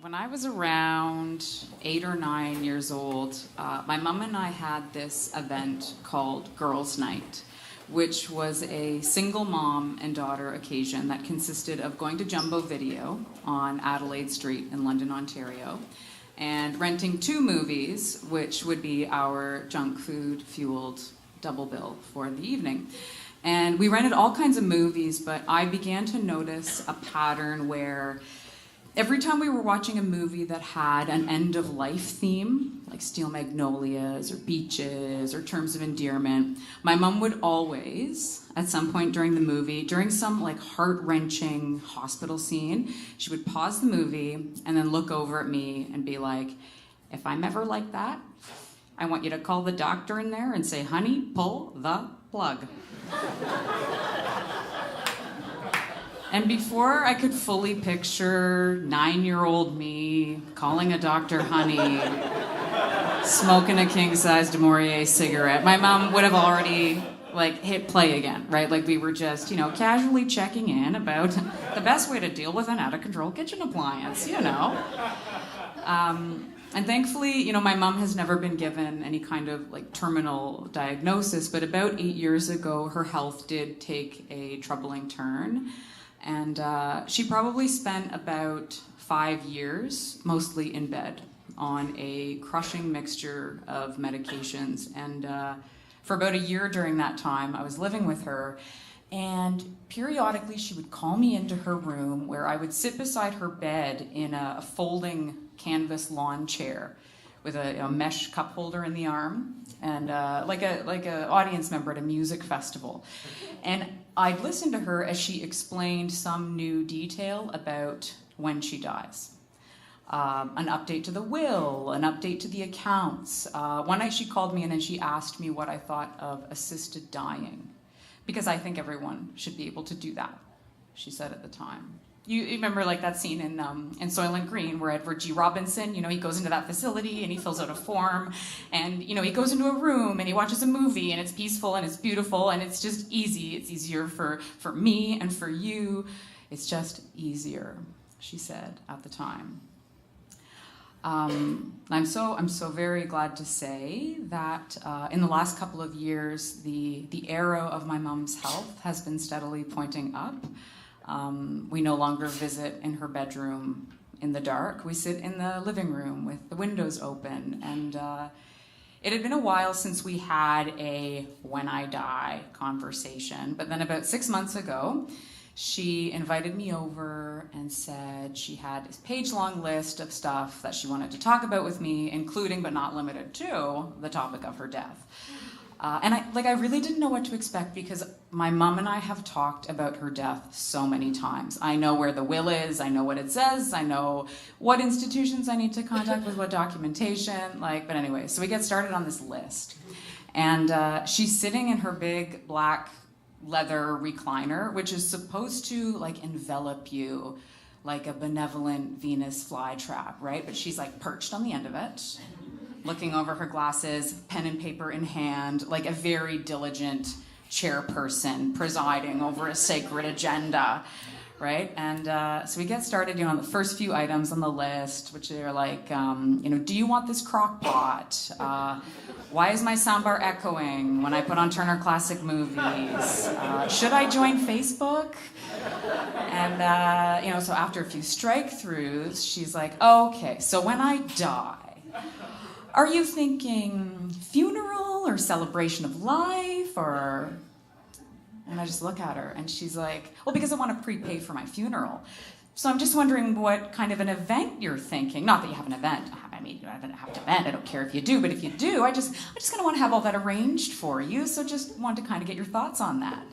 When I was around 8 or 9 years old, my mom and I had this event called Girls' Night, which was a single mom and daughter occasion that consisted of going to Jumbo Video on Adelaide Street in London, Ontario, and renting 2 movies, which would be our junk food fueled double bill for the evening. And we rented all kinds of movies, but I began to notice a pattern where every time we were watching a movie that had an end-of-life theme, like Steel Magnolias or Beaches or Terms of Endearment, my mom would always, at some point during the movie, during some like heart-wrenching hospital scene, she would pause the movie and then look over at me and be like, "If I'm ever like that, I want you to call the doctor in there and say, 'Honey, pull the plug.'" And before I could fully picture 9-year-old me calling a doctor honey, smoking a king-size de Maurier cigarette, my mom would have already hit play again, right? Like we were just, casually checking in about the best way to deal with an out-of-control kitchen appliance, And thankfully, my mom has never been given any kind of terminal diagnosis, but about 8 years ago, her health did take a troubling turn. And she probably spent about 5 years, mostly in bed, on a crushing mixture of medications. And for about a year during that time, I was living with her. And periodically, she would call me into her room where I would sit beside her bed in a folding canvas lawn chair with a mesh cup holder in the arm, and like a audience member at a music festival. And I'd listen to her as she explained some new detail about when she dies. An update to the will, an update to the accounts. One night she called me and then she asked me what I thought of assisted dying, because I think everyone should be able to do that, she said at the time. You remember that scene in Soylent Green where Edward G. Robinson, he goes into that facility and he fills out a form and, he goes into a room and he watches a movie and it's peaceful and it's beautiful and it's just easy. It's easier for me and for you. It's just easier, she said at the time. I'm so very glad to say that in the last couple of years, the arrow of my mom's health has been steadily pointing up. We no longer visit in her bedroom in the dark. We sit in the living room with the windows open. And it had been a while since we had a when I die conversation. But then about 6 months ago, she invited me over and said she had this page-long list of stuff that she wanted to talk about with me, including but not limited to the topic of her death. And I really didn't know what to expect because my mom and I have talked about her death so many times. I know where the will is, I know what it says, I know what institutions I need to contact with what documentation, but anyway, so we get started on this list. And she's sitting in her big black leather recliner, which is supposed to envelop you like a benevolent Venus flytrap, right? But she's perched on the end of it, looking over her glasses, pen and paper in hand, like a very diligent chairperson presiding over a sacred agenda, right? And so we get started, on the first few items on the list, which are do you want this crock pot? Why is my soundbar echoing when I put on Turner Classic Movies? Should I join Facebook? And, so after a few strike-throughs, she's like, okay, so when I die, are you thinking funeral or celebration of life or... And I just look at her and she's like, well, because I want to prepay for my funeral. So I'm just wondering what kind of an event you're thinking. Not that you have an event. I mean, you don't have an event. I don't care if you do. But if you do, I just kind of want to have all that arranged for you. So just want to kind of get your thoughts on that.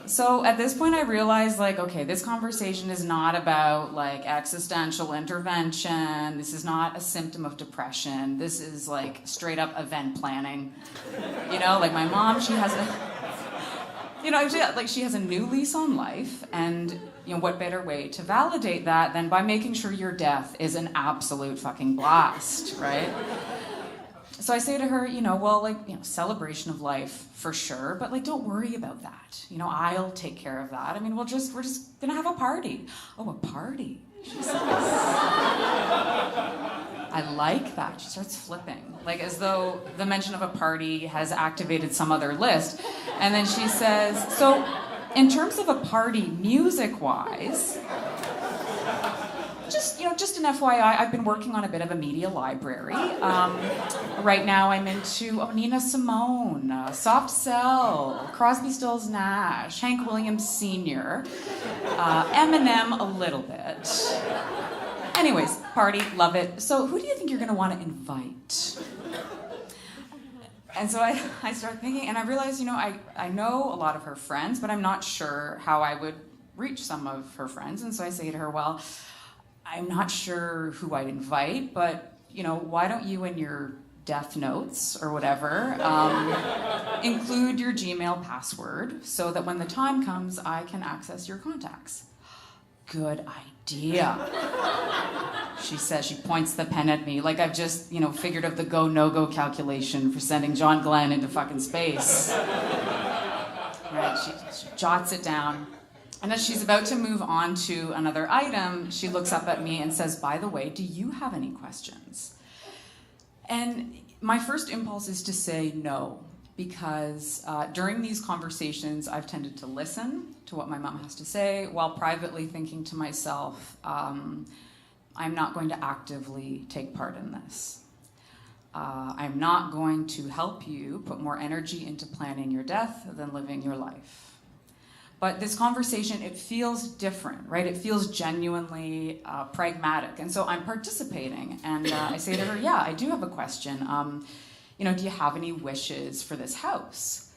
So at this point I realized okay, this conversation is not about existential intervention. This is not a symptom of depression. This is straight up event planning. My mom, she has she has a new lease on life, and what better way to validate that than by making sure your death is an absolute fucking blast, right? So I say to her, well, celebration of life for sure, but don't worry about that. I'll take care of that. I mean, we're just gonna have a party. Oh, a party, she says. I like that. She starts flipping, as though the mention of a party has activated some other list. And then she says, so in terms of a party, music-wise, just an FYI, I've been working on a bit of a media library. Right now I'm into Nina Simone, Soft Cell, Crosby, Stills, Nash, Hank Williams Sr., Eminem a little bit. Anyways, party, love it. So who do you think you're going to want to invite? And so I start thinking, and I realize, I know a lot of her friends, but I'm not sure how I would reach some of her friends. And so I say to her, well, I'm not sure who I'd invite, but, why don't you in your death notes or whatever include your Gmail password so that when the time comes, I can access your contacts. Good idea. She says, she points the pen at me like I've just, figured out the go, no-go calculation for sending John Glenn into fucking space. Right, she jots it down. And as she's about to move on to another item, she looks up at me and says, by the way, do you have any questions? And my first impulse is to say no, because during these conversations, I've tended to listen to what my mom has to say while privately thinking to myself, I'm not going to actively take part in this. I'm not going to help you put more energy into planning your death than living your life. But this conversation, it feels different, right? It feels genuinely pragmatic. And so I'm participating. And I say to her, yeah, I do have a question. Do you have any wishes for this house?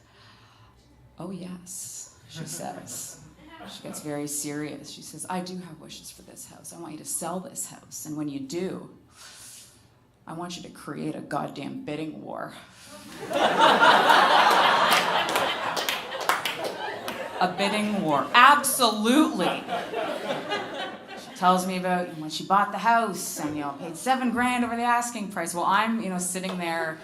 Oh, yes, she says. She gets very serious. She says, I do have wishes for this house. I want you to sell this house. And when you do, I want you to create a goddamn bidding war. A bidding war. Absolutely. She tells me about when she bought the house and paid $7,000 over the asking price. Well, I'm sitting there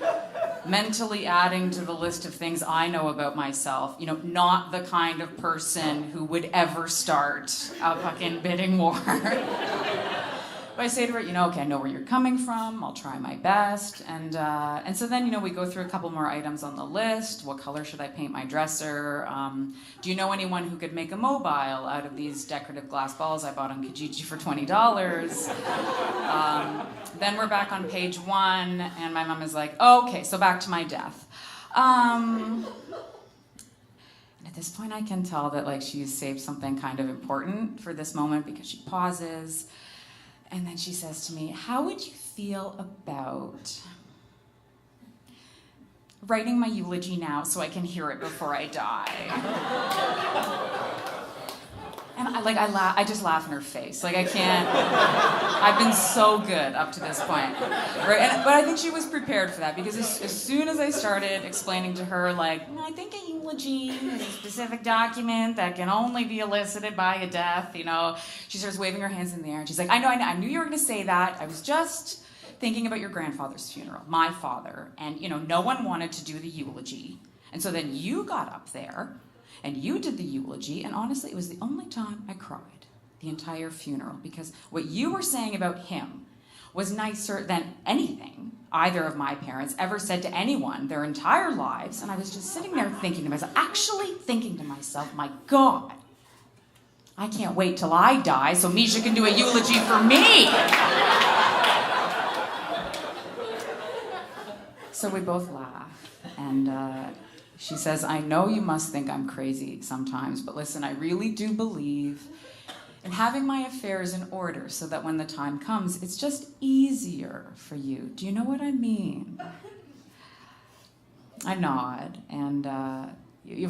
mentally adding to the list of things I know about myself. Not the kind of person who would ever start a fucking bidding war. But I say to her, okay, I know where you're coming from. I'll try my best. And so then, we go through a couple more items on the list. What color should I paint my dresser? Do you know anyone who could make a mobile out of these decorative glass balls I bought on Kijiji for $20? Then we're back on page 1, and my mom is like, okay, so back to my death. And at this point, I can tell that she's saved something kind of important for this moment because she pauses. And then she says to me, how would you feel about writing my eulogy now so I can hear it before I die? And I just laugh in her face. I can't, I've been so good up to this point. Right? But I think she was prepared for that because as soon as I started explaining to her, I think a eulogy is a specific document that can only be elicited by a death, she starts waving her hands in the air and she's like, I know, I knew you were going to say that. I was just thinking about your grandfather's funeral, my father, and, no one wanted to do the eulogy. And so then you got up there and you did the eulogy, and honestly, it was the only time I cried the entire funeral because what you were saying about him was nicer than anything either of my parents ever said to anyone their entire lives, and I was just sitting there thinking to myself, my God, I can't wait till I die so Misha can do a eulogy for me. So we both laugh, and she says, I know you must think I'm crazy sometimes, but listen, I really do believe in having my affairs in order so that when the time comes, it's just easier for you. Do you know what I mean? I nod, and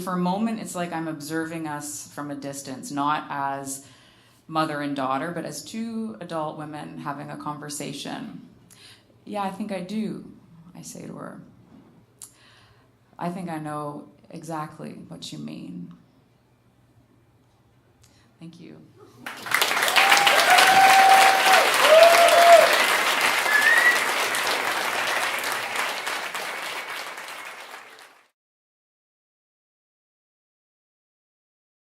for a moment, it's like I'm observing us from a distance, not as mother and daughter, but as two adult women having a conversation. Yeah, I think I do, I say to her. I think I know exactly what you mean. Thank you.